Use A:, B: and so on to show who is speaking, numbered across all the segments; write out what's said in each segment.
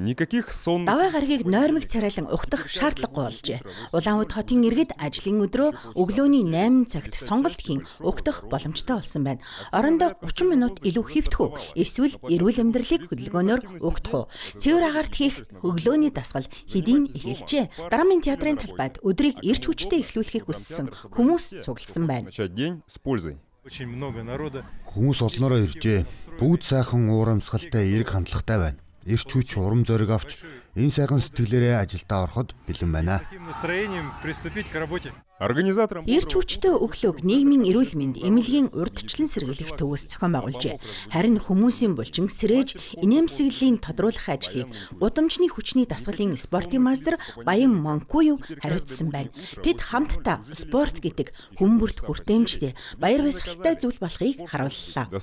A: Даваа гарагийг нойрмог царайлан ухтах шаардлагагүй болжээ. Улаанбаатар хотын иргэд ажлын өдрөө өглөөний 8 цагт сонголт хийн ухтах боломжтой болсон байна. Орондоо 30 минут илүү хэвтэх үү? Эсвэл эрүүл амьдралыг хөдөлгөөнөөр ухтах уу? Цэвэр агаарт хийх өглөөний дасгал хэдийн эхэлжээ. Драмын театрын талбайд өдрийг эрч хүчтэй эхлүүлэхийг хүссэн хүмүүс цугласан байна.
B: Хүмүүс олноороо иржээ. Бүгд сайхан уурамсгалтай эрг хандлагатай байна. Эрч хүч урам зориг авч энэ сайхан сэтгэлээрээ ажилдаа ороход бэлэн байна.
A: Эрч хүчтэй өглөөг нийгмийн эрүүл мэнд эмнэлгийн урьдчилан сэргийлэх төвөөс зохион байгуулжээ. Харин хүмүүсийн булчин сэрээж инээмсэглэлийн тодруулах ажлыг гудамжны хүчний дасгалын спортын мастер Баян Манкуев хариуцсан байна. Тэд хамтдаа спорт гэдэг хүмүүрт хүртээмжтэй баяр баясгалтай зүйл болохыг харууллаа.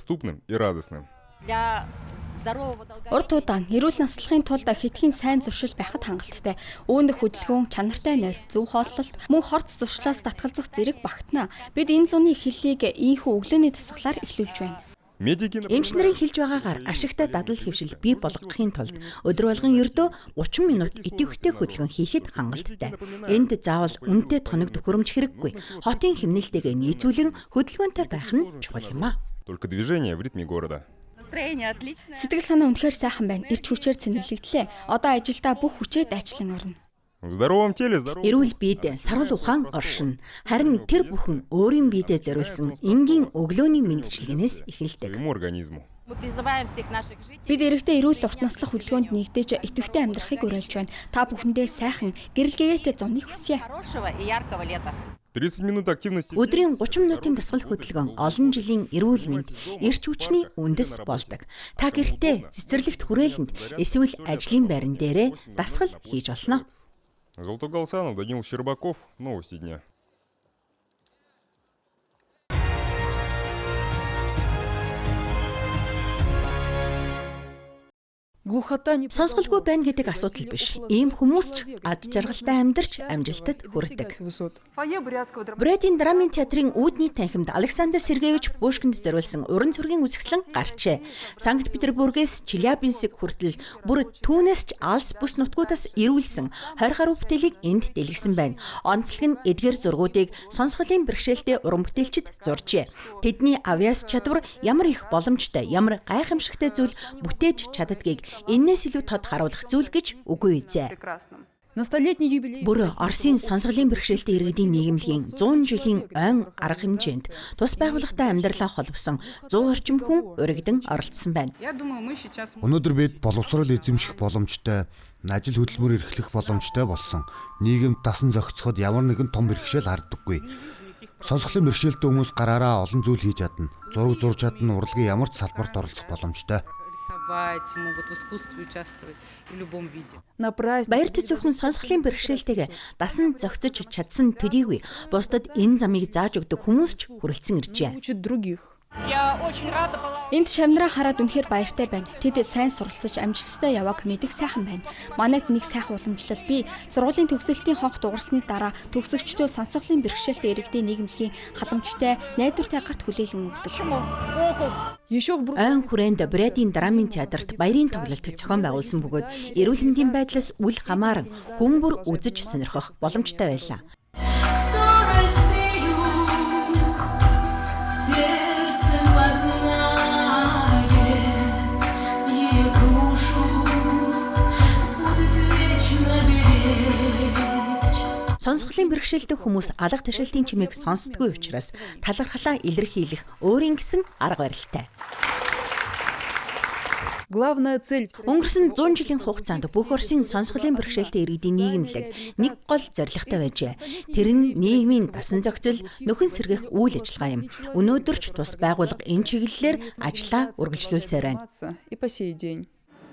C: Урд удаан эрүүл наслахын тулд хэтгийн сайн зуршил байхад хангалттай. Үүндх хөдөлгөөн, чанартай нойр, зөв хооллолт, мөн хорц зуршлаас татгалзах зэрэг багтана. Бид энэ зуны эхлэлийг ийхүү өглөөний дасгалаар эхлүүлж байна.
A: Эмч нарын хэлж байгаагаар ашигтай дадал хэвшил бий болгохын тулд өдөр болгон ердөө 30 минут идэвхтэй хөдөлгөөн хийхэд хангалттай. Энд заавал үнэтэй тоног төхөөрөмж хэрэггүй. Хотын хэмнэлтэйгээ нийцүүлэн хөдөлгөөнтэй байх нь чухал юм а.
C: Сэтгэл санаа үнэхээр сайхан байна. Эрч хүчээр цэнэглэгдлээ. Одоо ажилдаа бүх хүчээ дайчлан орно.
A: Эрүүл биед сарвал ухаан оршино. Харин тэр бүхэн өөрийн биедээ зориулсан энгийн өглөөний мэндчилгээнээс эхэлдэг.
C: Бид эрэгтэй эрүүл урт наслах хөдөлгөөнд нэгдэж идэвхтэй амьдрахыг уриалж байна. Та бүхэндээ сайхан гэрэл гээтэй зуныг хүсье.
A: Өдрийн 30 минутын дасгал хөдөлгөөн олон жилийн эрүүл мэнд, эрч хүчний үндэс болдог. Та гэртээ цэцэрлэгт хүрээлэнд эсвэл ажлын байран дээрээ дасгал хийж олно. Сонсголгүй байна гэдэг асуудал биш. Ийм хүмүүс ч ад жаргалтай амьдарч амжилтад хүрдэг. Брэдийн драмын театрын үүдний танхимд Александр Сергеевич Пушкинд зориулсан уран зургийн үзэсгэлэн гарчээ. Санкт-Петербургээс Челябинск хүртэл бүр түүнээс ч алс бүс нутгуудаас ирүүлсэн 20 гаруй бүтээлийг энд дэлгэсэн байна. Онцлог нь эдгээр зургуудыг сонсголын бэрхшээлтэй уран бүтээлчид зуржээ. Тэдний авьяас чадвар ямар их боломжтой, ямар гайхамшигтай зүйл бүтээж чаддгийг энээс илүү тод харуулах зүйл гэж үгүй ээ. Бүр Оросын сонсголын бэрхшээлтэй иргэдийн нийгэмлэгийн 100 жилийн ойн арга хэмжээнд тус байгууллагатай амьдралаа холбосон 100 орчим хүн урагдан оролцсон байна.
B: Өнөөдөр бид боловсрол эзэмших боломжтой, ажил хөдөлмөр эрхлэх боломжтой болсон. Нийгэмд дасан зохицоход ямар нэгэн том бэрхшээл харддаггүй. Сонсголын бэрхшээлтэй хүмүүс гараараа олон зүйл хийж чадна. Зураг зурж чадна, урлагийн ямар ч салбарт оролцох боломжтой.
A: Баярт зөвхөн сонсголын бэрхшээлтэйгээ дасан зохицож чадсан төдийгүй бусдад энэ замыг зааж өгдөг хүмүүс ч хүрэлцэн иржээ.
C: Энд шавнараа хараад үнэхээр баяртай байна. Тэд сайн суралцаж амжилттай явааг мэдэх сайхан байна. Манайд нэг сайхан уламжлал бий. Сургуулийн төгсөлтийн хонх дугарсны дараа төгсөгчдөө сонсголын бэрхшээлтэй иргэдийн нийгэмлэгийн халамжтай найдвартай гарт хүлээлгэн өгдөг.
A: Ойн хүрээнд Брэдийн драмын театрт баярын тоглолт зохион байгуулсан бөгөөд эрүүл мэндийн байдлаас үл хамааран хүн бүр үзэж сонирхох боломжтой байлаа. Сонсголын бэрхшээлтэй хүмүүс алга ташаалтын чимээг сонсдгүй учраас талархлаа илэрхийлэх өөрийн гэсэн арга барилтай. Өнгөрсөн 100 жилийн хугацаанд бүх Оросын сонсголын бэрхшээлтэй иргэдийн нийгэмлэг нэг гол зорилготой байжээ. Тэр нь нийгмийн дасан зохицол, нөхөн сэргэх үйл ажиллагаа юм. Өнөөдөр ч тус байгууллага энэ чиглэлээр ажиллаа үргэлжлүүлсээр байна.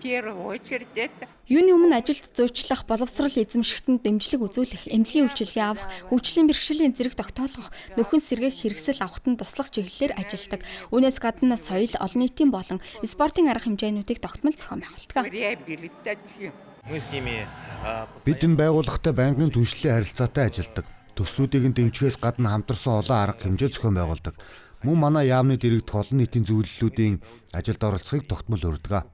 C: Юуны өмнө ажилд зуучлах, боловсрол эзэмшигтэнд дэмжлэг үзүүлэх, эмнэлгийн үйлчилгээ авах, хөгжлийн бэрхшээлийн зэрэг тогтоолгох, нөхөн сэргээх хэрэгсэл авахт нь туслах чиглэлээр ажилладаг. Үүнээс гадна соёл, олон нийтийн болон спортын арга хэмжээнүүдийг тогтмол зохион байгуулдаг.
B: Бид энэ байгууллагатай байнгын түншлэлийн харилцаатай ажилладаг. Төслүүдийг нь дэмжихээс гадна хамтарсан олон арга хэмжээ зохион байгуулдаг. Мөн манай яамны дэргэд олон нийтийн зөвлөлүүдийн ажилд оролцохыг тогтмол өргөдөг.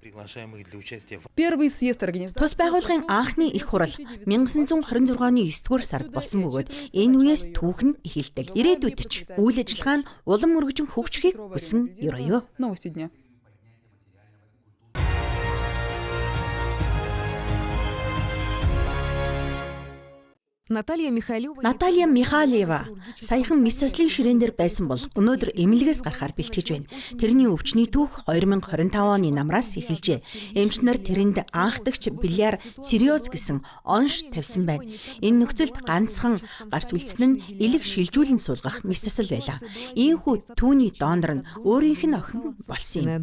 A: Тус байгууллагын анхны их хурал 1926 оны 9-р сард болсон бөгөөд энэ үеэс түүх нь эхэлдэг. Ирээдүйд ч үйл ажиллагаа нь улам өргөжин хөгжихийг хүсэн ёроё. Наталья Михайлева саяхан мис заслын ширээн дээр байсан бол өнөөдөр эмнэлгээс гарахаар бэлтгэж байна. Тэрний өвчний түүх 2025 оны намраас эхэлжээ. Эмч нар тэрэнд анхдагч biliar cirrhosis гэсэн онш тавьсан байна. Энэ нөхцөлд ганцхан гарц үлдсэн нь элэг шилжүүлэн суулгах мис засал байлаа. Ийхүү түүний донор нь өөрийнх нь охин болсон юм.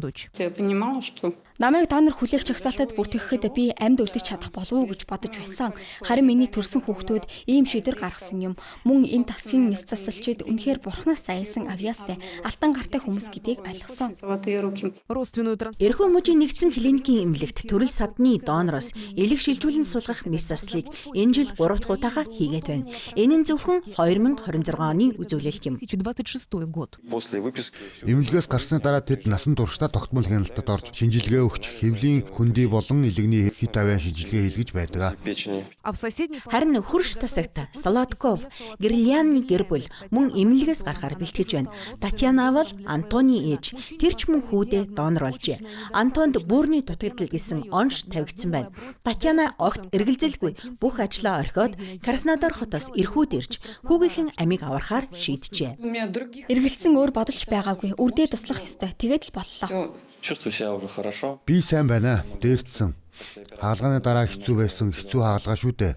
C: Намайг донор хүлээх чагсаалтад бүртгэхэд би амьд үлдэж чадах болов уу гэж бодож байсан. Харин миний төрсэн хүүхдүүд ийм шийдвэр гаргасан юм. Мөн энэ тасгийн мис засалчид үнэхээр бурхнаас заяасан авьяастай алтан гартай хүмүүс гэдгийг ойлгосон.
A: Эрхэм мужийн нэгдсэн клиникийн эмнэлэгт төрөл садны донороос элэг шилжүүлэн суулгах мис заслыг энэ жил 3 дахь удаага хийгээд байна. Энэ нь зөвхөн 2026 оны үзүүлэлт юм.
B: Эмнэлгээс гарсны дараа тэд насан туршдаа тогтмол хяналтад орж шинжилгээ өгч хэвлийн хөндий болон элэгний хит авиан шинжилгээ хийлгэж байдаг.
A: Харин хөрш тасагт Солодков, Гирлианы гэр бүл мөн эмнэлгээс гарахаар бэлтгэж байна. Татьяна бол Антоны ээж. Тэр ч мөн хүүдээ донор болжээ. Антонд бүрний дутагдал гэсэн онш тавигдсан байна. Татьяна огт эргэлзэлгүй бүх ажлаа орхиод Краснодар хотоос эрхүүд ирж хүүгийнхэн амийг аврахаар шийджээ.
C: Эргэлзсэн өөр бодолч байгаагүй. Үрдээ туслах ёстой. Тэгээд л боллоо.
B: Би сайн байна. Дээрдсэн. Хаалганы дараа хэцүү байсан хэцүү хаалгаа шүү дээ.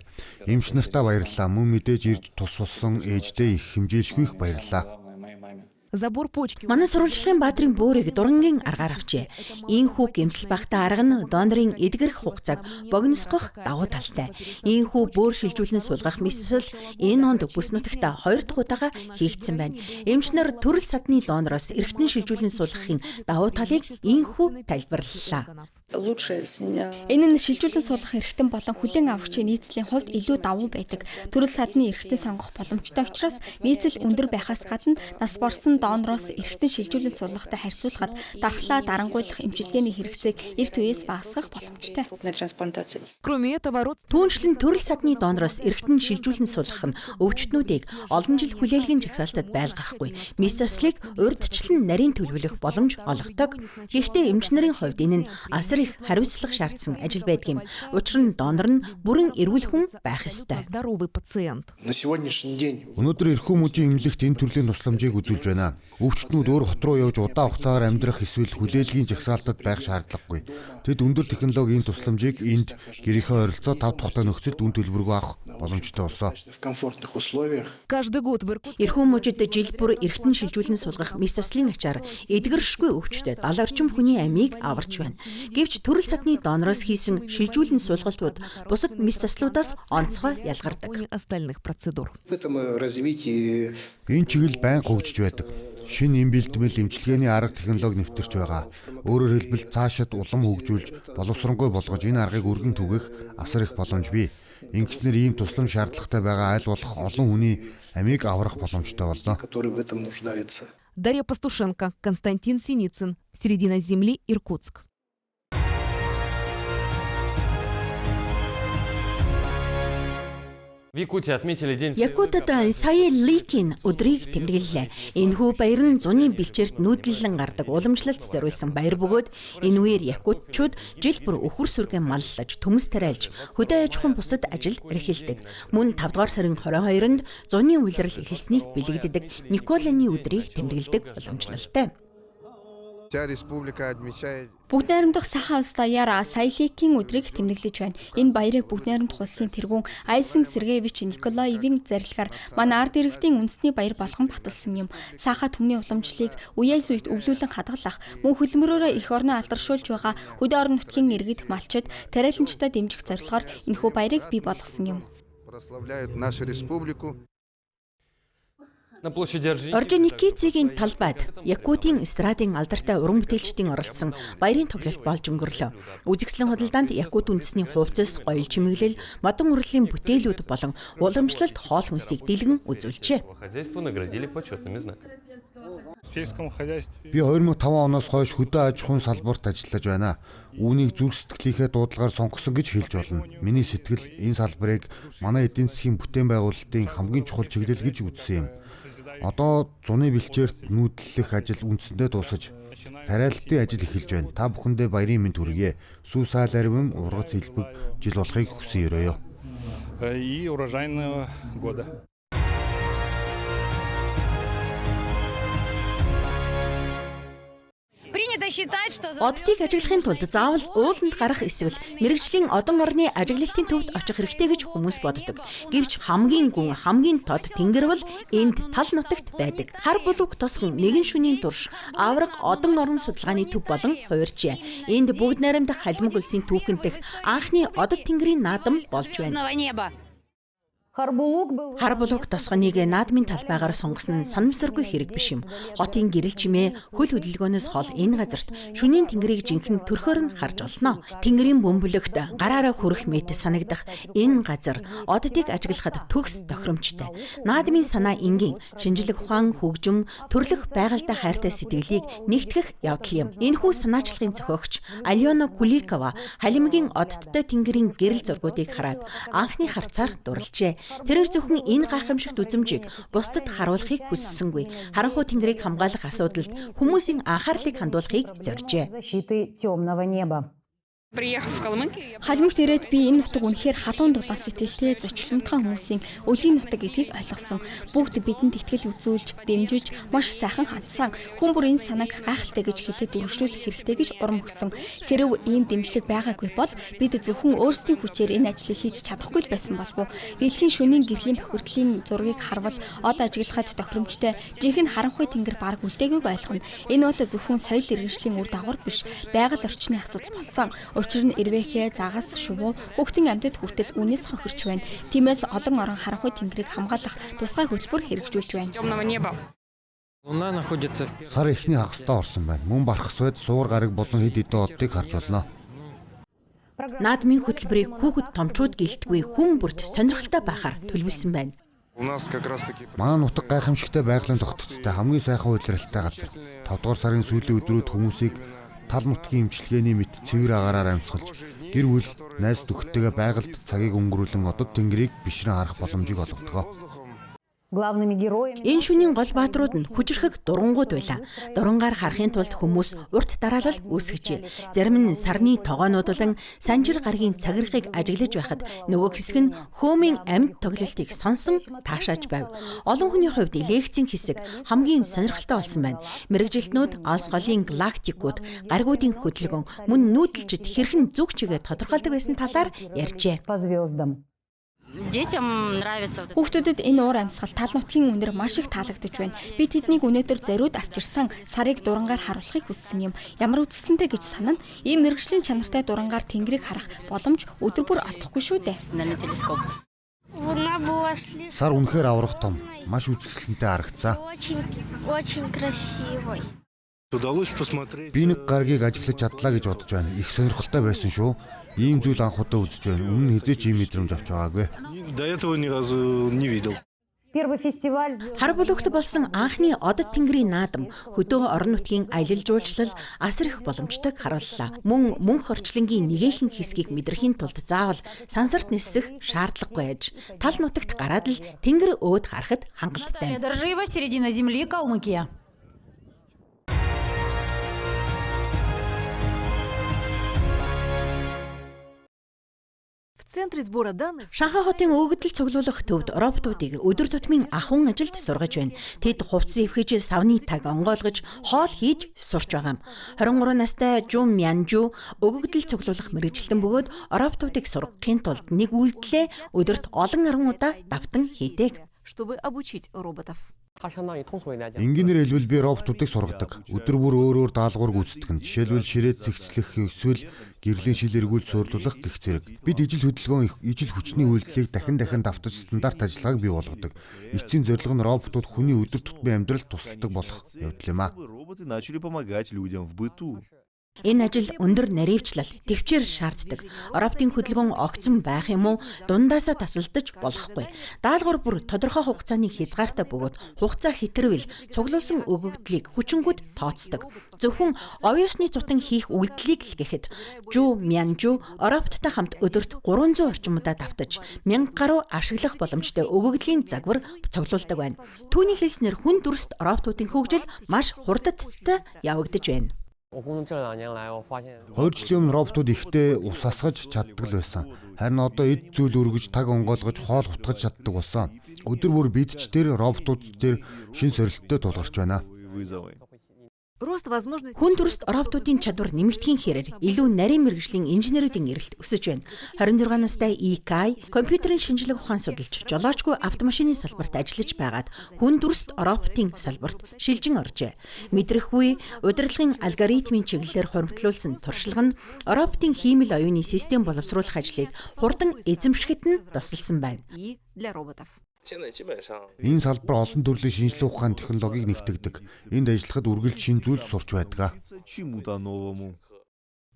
B: Эмч нартаа баярлалаа. Мөн мэдээж ирж тус болсон ээждээ их хэмжээшгүй их баярлалаа.
A: Манай сурвалжлагын баатрын бөөрийг дурангийн аргаар авчээ. Ийхүү гэмтэл багтаа арга нь донорын эдгэрх хугацааг богиносгох давуу талтай. Ийхүү бөөр шилжүүлэн суулгах мисэл энэ онд бүс нутагта 2 дахь удаага хийгдсэн байна. Эмч нар төрөл садны донороос эргэтэн шилжүүлэн суулгахын давуу талыг ийхүү тайлбарлалаа.
C: Энэ нь шилжүүлэн суулгах эрхтэн болон хүлээн авагчийн нийцлийн хувьд илүү давуу байдаг. Төрөл садны эрхтэн сонгох боломжтой учраас нийцэл өндөр байхаас гадна нас барсан донороос эрхтэн шилжүүлэн суулгахтай харьцуулахад дархлаа дарангуйлах эмчилгээний хэрэгцээг эрт үеэс багасгах боломжтой.
A: Түүнчлэн төрөл садны донороос эрхтэн шилжүүлэн суулгах нь өвчтнүүдийг олон жил хүлээлгийн жагсаалтад байлгахгүй. Мис заслыг урьдчилан нарийн төлөвлөх боломж олгодог. Гэхдээ эмч нарын хувьд энэ нь асар их хариуцлага шаардсан ажил байдаг юм. Учир нь донор нь бүрэн эрүүл хүн байх ёстой.
B: Өнөөдөр эрхэм мужийн эмнэлэгт энэ төрлийн тусламжийг үзүүлж байна. Өвчтнүүд өөр хот руу явж удаан хугацаагаар амьдрах эсвэл хүлээлгийн жагсаалтад байх шаардлагагүй. Тэд өндөр технологийн тусламжийг энд гэрийнхээ ойролцоо 5 тухтай нөхцөлд үн төлбөргүй авах боломжтой болсон.
A: Эрхэм мужид жил бүр эргэтэн шилжүүлэн суулгах мис заслын ачаар эдгэршгүй өвчтөд 70 орчим хүний амийг аварч байна. Гэвч төрөл садны донороос хийсэн шилжүүлэн суулгалтууд бусад мис заслуудаас онцгой ялгардаг.
B: Энэ чиглэл байнга хөгжиж байдаг. Шинэ эм бэлтгэл эмчилгээний арга технологи нэвтэрч байгаа. Өөрөөр хэлбэл цаашид улам хөгжүүлж боловсронгуй болгож энэ аргыг өргөн түгэх асар их боломж бий. Ингэснээр ийм туслам шаардлагатай байгаа аль болох олон хүний амийг аврах боломжтой болно.
D: Дарья Пастушенко, Константин Синицын, Середина земли, Иркутск.
A: Якутад сая ликийн өдрийг тэмдэглэлээ. Энэхүү баяр нь зуны бэлчээрт нүүдлэн гардаг уламжлалт зориулсан баяр бөгөөд энэ үеэр якутчууд жил бүр өхөр сүргэн маллаж, төмс тариалж, хөдөө аж ахуйн бусад ажил эрхэлдэг. Мөн 5 дугаар сарын 22-нд зуны улирал эхэлснийг бэлэгддэг Николаны өдрийг тэмдэглэдэг уламжлалтай.
C: Бүгд найрамдах сайхан улс даяар Саяликийн өдрийг тэмдэглэж байна. Энэ баярыг Бүгд найрамдах улсын тэргүүн Айсан Сергеевич Николаевын зарилгаар манай ард иргэдийн үндэсний баяр болгон баталсан юм. Сааха түмний уламжлалыг үеэс үед өвлүүлэн хадгалах, мөн хөлбөмбөрөөр эх орноо алдаршуулж байгаа хөдөө орон нутгийн иргэд малчид тариаланчтай дэмжих зорилгоор энэхүү баярыг бий болгосон юм.
A: Орджоникидзигийн талбайд Якутийн эстрадын алдартай уран бүтээлчдийн оролцсон баярын тоглолт болж өнгөрлөө. Үзэгсэлэн худалдаанд Якут үндэсний хувцас, гоёл чимэглэл, модон урлагийн бүтээлүүд болон уламжлалт хоол хүнсийг дэлгэн үзүүлжээ.
B: Би 2005 оноос хойш хөдөө аж ахуйн салбарт ажиллаж байна. Үүнийг зүрх сэтгэлийнхээ дуудлагаар сонгосон гэж хэлж болно. Миний сэтгэл энэ салбарыг манай эдийн засгийн бүтээн байгуулалтын хамгийн чухал чиглэл гэж үзсэн юм. Одоо зуны бэлчээрт нүүдлэх ажил үндсэндээ дуусаж, тариалалтын ажил эхэлж байна. Та бүхэндээ баярын мэнд хүргье. Сүү сайл ариван ургац илбэг жил болохыг хүсэн өрөөё.
E: И урожайного года.
A: Оддыг ажиглахын тулд заавал ууланд гарах эсвэл мэрэгжлийн одон орны ажиглалтын төвд очих хэрэгтэй гэж хүмүүс боддог. Гэвч хамгийн гүн, хамгийн тод тэнгэр бол энд тал нутагт байдаг. Хар булуг тосгон нэгэн шөнийн турш авраг одон орон судалгааны төв болон хувирчээ. Энд бүгд найрамдах халимаг улсын түүхэн дэх анхны одод тэнгэрийн наадам болж байна. Хар булуг тосгоныг наадмын талбайгаар сонгосон нь санамсаргүй хэрэг биш юм. Хотын гэрэл чимээ хөл хөдөлгөөнөөс хол энэ газарт шөнийн тэнгэрийг жинхэнэ төрхөөр нь харж олно. Тэнгэрийн бөмбөлөгт гараараа хүрэх мэт санагдах энэ газар оддыг ажиглахад төгс тохиромжтой. Наадмын санаа энгийн шинжлэх ухаан, хөгжим, төрлөх байгальтай хайртай сэтгэлийг нэгтгэх явдал юм. Энэхүү санаачлагын зохиогч Алена Куликова халимгийн оддтой тэнгэрийн гэрэл зургуудыг хараад анхны харцаар дурлжээ. Тэрээр зөвхөн энэ гайхамшигт үзмжийг бусдад харуулахыг хүссэнгүй. Харанхуй тэнгэрийг хамгаалах асуудалд хүмүүсийн анхаарлыг хандуулахыг зоржээ.
C: Халимагт ирээд би энэ нутаг үнэхээр халуун дулаан сэтгэлтэй зочломтгой хүмүүсийн өвлийн нутаг гэдгийг ойлгосон. Бүгд бидэнд итгэл үзүүлж, дэмжиж, маш сайхан хандсан. Хүн бүр энэ санааг гайхалтай гэж хэлээд үргэлжлүүлэх хэрэгтэй гэж урам өгсөн. Хэрв ийм дэмжлэг байгаагүй бол бид зөвхөн өөрсдийн хүчээр энэ ажлыг хийж чадахгүй л байсан болов уу? Дэлхийн шөнийн гэрлийн бохирдлын зургийг харвал од ажиглахад тохиромжтой жинхэнэ харанхуй тэнгэр баг үлдээгүйг ойлгоно. Энэ бол зөвхөн соёл иргэншлийн үр дагавар биш, байгаль орчны асуудал болсон. Учир нь эрвэхээ, загас, шувуу, хүүхдийн амьтад хүртэл үнээс хохирч байна. Тиймээс олон орон харанхуй тэнгэрийг хамгаалах тусгай хөтөлбөр хэрэгжүүлж байна.
B: Сар эхний хагастай орсон байна. Мөн бархсвэд суур гараг болон хэд хэдэн оддыг харж болно.
A: Наадмын хөтөлбөрийг хүүхэд томчууд гэлтгүй хүн бүрт сонирхолтой байхаар төлөвлөсөн байна.
B: Манай нутаг гайхамшигтай байгалийн тогтцтой хамгийн сайхан удирдлагатай газар. 5 дугаар сарын сүүлийн өдрүүд хүмүүсийг тал нутгийн имчилгээний мэт цэвэр агаараар амьсгалж, гэр бүл, найз нөхдөдөө байгальд цагийг өнгөрүүлэн одод тэнгэрийг бишрэн харах боломжийг олгодог.
A: Энэ шөнийн гол бааtruуд нь хүчрхэг дурангууд байлаа. Дурангаар харахын тулд хүмүүс урт дараалал үүсгэжээ. Зарим нь сарны тогоонууд болон санжир гаргийн цагирхыг ажиглаж байхад нөгөө хэсэг нь хөөмийн амьд тоглолтыг сонсон таашааж байв. Олон хүний хувьд лекцийн хэсэг хамгийн сонирхолтой болсон байна. Мэргэжилтнүүд Алс голын галактикууд, гаригуудын хөдөлгөөн, мөн нүүдэлчид хэрхэн зүг чигээ тодорхойлдог байсан талаар ярьжээ.
C: Хүүхдүүдэд энэ уур амьсгал тал нутгийн үнэр маш их таалагдж байна. Би тэднийг өнөөдөр зориуд авчирсан сарыг дурангаар харуулахыг хүссэн юм. Ямар үтсэлэнтэй гэж санана. Ийм мэргэжлийн чанартай дурангаар тэнгэрийг харах боломж өдөр бүр олдохгүй шүү дээ.
B: Сар үнэхээр аврах том, маш үтсэлэнтэй харагдсан. Би нэг гаргийг ажиглаж чадлаа гэж бодож байна. Их сонирхолтой байсан шүү. Ийм зүйл анх удаа үзэж байна. Өмнө хэзээ ч ийм мэдрэмж авч байгаагүй.
A: Хар булугт болсон анхны одод тэнгэрийн наадам хөдөө орон нутгийн аялал жуулчлал асар их боломжтойг харууллаа. Мөн орчлонгийн нэгэн хэсгийг мэдрэхийн тулд заавал сансарт нисэх шаардлагагүй аж. Тал нутагт гараад л тэнгэр өөд харахад хангалттай. Шанхай хотын өгөгдөл цуглуулах төвд роботуудыг өдөр тутмын ахуйн ажилд сургаж байна. Тэд хувцас эвхэж, савны таг онгойлгож, хоол хийж сурч байгаа юм. 23 настай Жун Мянжу өгөгдөл цуглуулах мэргэжилтэн бөгөөд роботуудыг сургахын тулд нэг үйлдэлээ өдөрт олон 10 удаа давтан хийдэг.
B: Энгийнээр хэлбэл би роботуудыг сургадаг. Өдөр бүр өөр даалгавар гүйцэтгэх. Жишээлбэл ширээ цэгцлэх, эсвэл гэрлийн шил эргүүл суйрлуулах гэх зэрэг. Бид ижил хөдөлгөөн, ижил хүчний үйлдэлийг дахин давтаж стандарт ажиллагааг бий болгодог. Эцсийн зорилго нь роботууд хүний өдөр тутмын амьдралд тусалдаг болох явдал юм а.
A: Энэ ажил өндөр наривчлал, төвчээр шаарддаг. Роботын хөдөлгөөн огцон байх юм уу? Дундаасаа тасалдаж болохгүй. Даалгавар бүр тодорхой хугацааны хязгаартай бөгөөд хугацаа хэтэрвэл цуглуулсан өгөгдлийг хүчингүүд тооцдог. Зөвхөн овёсны цутан хийх үйлдэлийг л гэхэд Жу Мянжу роботтой хамт өдөрт 300 орчим удаа давтаж 1000 гаруй ашиглах боломжтой өгөгдлийн загвар цуглуулдаг байна. Түүний хэлснээр хүн дүрст роботуудын хөгжил маш хурдтай явагдаж байна.
B: 2 жилийн өмнө роботууд ихтэй ус асгаж чаддаг л байсан. Харин одоо эд зүйл өргөж, таг онгойлгож, хоол хутгаж чаддаг болсон. Өдөр бүр бидч дээр роботууд дээр шин сорилттой тулгарч байна.
A: Хүн дүрст роботуудын чадвар нэмэгдэхийн хэрээр илүү нарийн мэргэжлийн инженеруудын эрэлт өсөж байна. 26 настай Икай компьютерийн шинжилгээ ухаан судалж, жолоочгүй автомашины салбарт ажиллаж байгаад хүн дүрст роботын салбарт шилжин оржээ. Мэдрэхүй удирдлагын алгоритмын чиглэлээр хуримтлуулсан туршлага нь роботын хиймэл оюуны систем боловсруулах ажлыг хурдан эзэмшихэд нь тусалсан байна.
B: Энэ салбар олон төрлийн шинжилгээ ухааны технологиг нэгтгэдэг. Энд ажиллахад үргэлж шин зүйл сурч байдаг.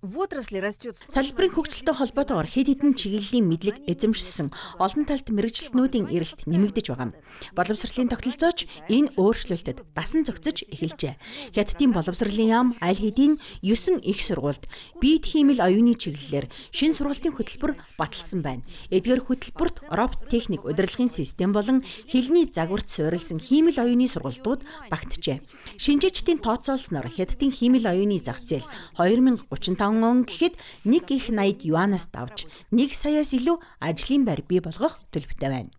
A: Салбарын хөгжилтэй холбоотойгоор хэд хэдэн чиглэлийн мэдлэг эзэмшсэн олон талт мэргэжилтнүүдийн эрэлт нэмэгдэж байгаа юм. Боловсролын тогтолцооч энэ өөрчлөлтөд дасан зохицож эхэлжээ. Хятадын боловсролын яам аль хэдийн 9 их сургуульд биед хиймэл оюуны чиглэлээр шинэ сургалтын хөтөлбөр баталсан байна. Эдгээр хөтөлбөрт робот техник удирдлагын систем болон хэлний загварт суурилсан хиймэл оюуны сургалтууд багтжээ. Шинжээчдийн тооцоолсноор Хятадын хиймэл оюуны зах зээл 2035 он гэхэд 1 их 80 юанаас давж 1 саяас илүү ажлын байр бий болгох төлөвтэй байна.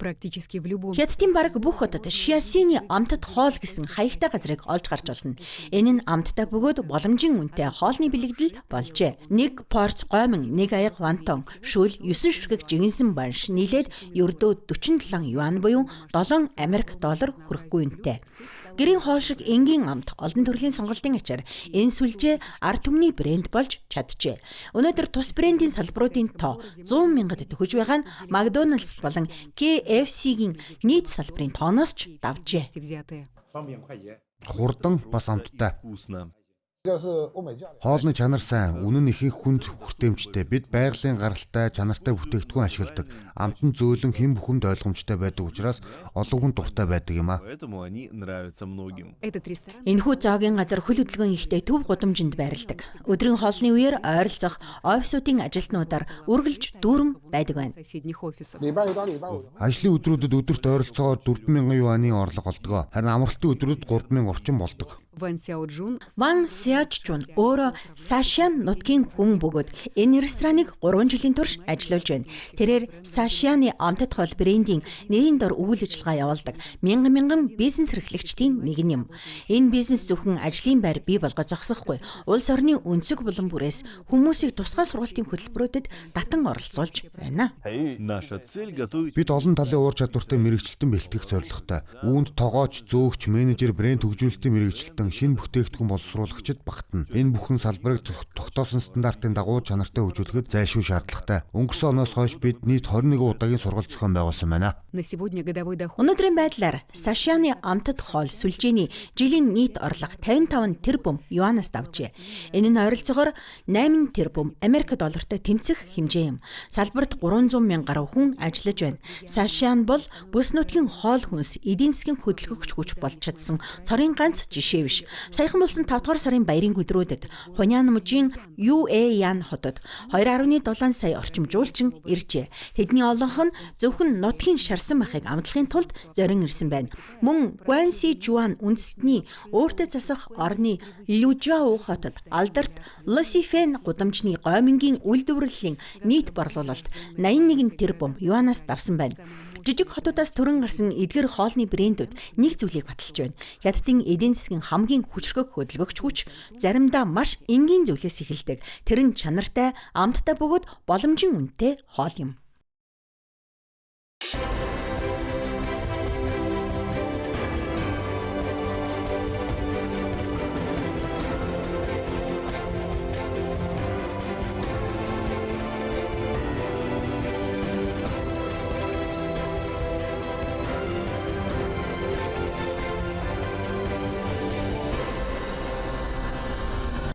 A: Хятадын бараг бүх хотод Шиасины амтд хоол гэсэн хаягтай газрыг олж гарч болно. Энэ нь амттай бөгөөд боломжийн үнэтэй хоолны бэлэгдэл болжээ. 1 порц гомин, 1 аяга вантон, шүл, 9 ширхэг жигэнсэн банш нийлээд ердөө 47 юан буюу 7 Америк доллар хүрэхгүй үнэтэй. Гэрийн хоол шиг энгийн амт олон төрлийн сонголтын ачаар энэ сүлжээ ард түмний брэнд болж чаджээ. Өнөөдөр тус брендийн салбаруудын тоо 100 мянгад төгөж байгаа нь Макдоналдс болон KFC-гийн нийт салбарын тооноос ч давжээ.
B: Хурдан бас амттай. Хоолны чанар сайн, үнэн нь ихэнх хүнд хүртээмжтэй. Бид байгалийн гаралтай, чанартай бүтээгдэхүүн ашигладаг. Амт нь зөөлөн хэн бүхэнд ойлгомжтой байдаг учраас олон хүн дуртай байдаг юм а.
A: Энэхүү зоогийн газар хөл хөдөлгөөн ихтэй төв гудамжинд байрладаг. Өдрийн хоолны үеэр ойролцох офисуудын ажилтнуудаар үргэлж дүүрэн байдаг байна.
B: Ажлын өдрүүдэд өдөрт ойролцоогоор 4000 юаны орлого олдог. Харин амралтын өдрүүдэд 3000 орчим болдог.
A: Ван Сяожжун өөрөө Сашиан нутгийн хүн бөгөөд энэ рестораныг 3 жилийн турш ажиллаж байна. Тэрээр Сашианы амтд хоол брендийн нэрийн дор үйл ажиллагаа явуулдаг мянган бизнес эрхлэгчдийн нэг юм. Энэ бизнес зөвхөн ажлын байр бий болгож зогсохгүй. Улс орны өнцөг булан бүрээс хүмүүсийг тусгай сургалтын хөтөлбөрүүдэд татан оролцуулж байна.
B: Бид олон талын уур чадвартай мэрэгчлэлтэн бэлтгэх зорилготой. Үүнд тогооч, зөөгч, менежер, брэнд хөгжүүлэлтийн мэрэгчлэлтэн шинэ бүтээгдэхүүн боловсруулагчид багтана. Энэ бүхэн салбарыг тогтоосон стандартын дагуу чанартай хөгжүүлэхэд зайлшгүй шаардлагатай. Өнгөрсөн оноос хойш бид нийт 21 удаагийн сургалт зохион байгуулсан байна.
A: Өнөөдрийн байдлаар Сашианы амтд хоол сүлжээний жилийн нийт орлого 55 тэрбум юанаас давжээ. Энэ нь ойролцоогоор 8 тэрбум Америк доллартай тэмцэх хэмжээ юм. Салбарт 300 мянга гаруй хүн ажиллаж байна. Сашиан бол бүс нутгийн хоол хүнс эдийн засгийн хөдөлгөгч хүч болж чадсан цорын ганц жишээ биш. Саяхан болсон 5 дугаар сарын баярын өдрүүдэд Хунян мужийн Юэян хотод 2.7 сая орчим жуулчин иржээ. Тэдний олонх нь зөвхөн нутгийн шарсан байхыг амтлахын тулд зорин ирсэн байна. Мөн Гуанси Жуан үндэстний өөртөө засах орны Лужао хотод алдарт Лосифен гудамжны гомингийн үйлдвэрлэлийн нийт борлуулалт 81 тэрбум юанаас давсан байна. Жижиг хотуудаас төрөн гарсан эдгээр хоолны брэндүүд нэг зүйлийг баталж байна. Хятадын эдийн засгийн хамгийн хүчрхэг хөдөлгөгч хүч заримдаа маш энгийн зүйлээс эхэлдэг. Тэр нь чанартай, амттай бөгөөд боломжийн үнэтэй хоол юм.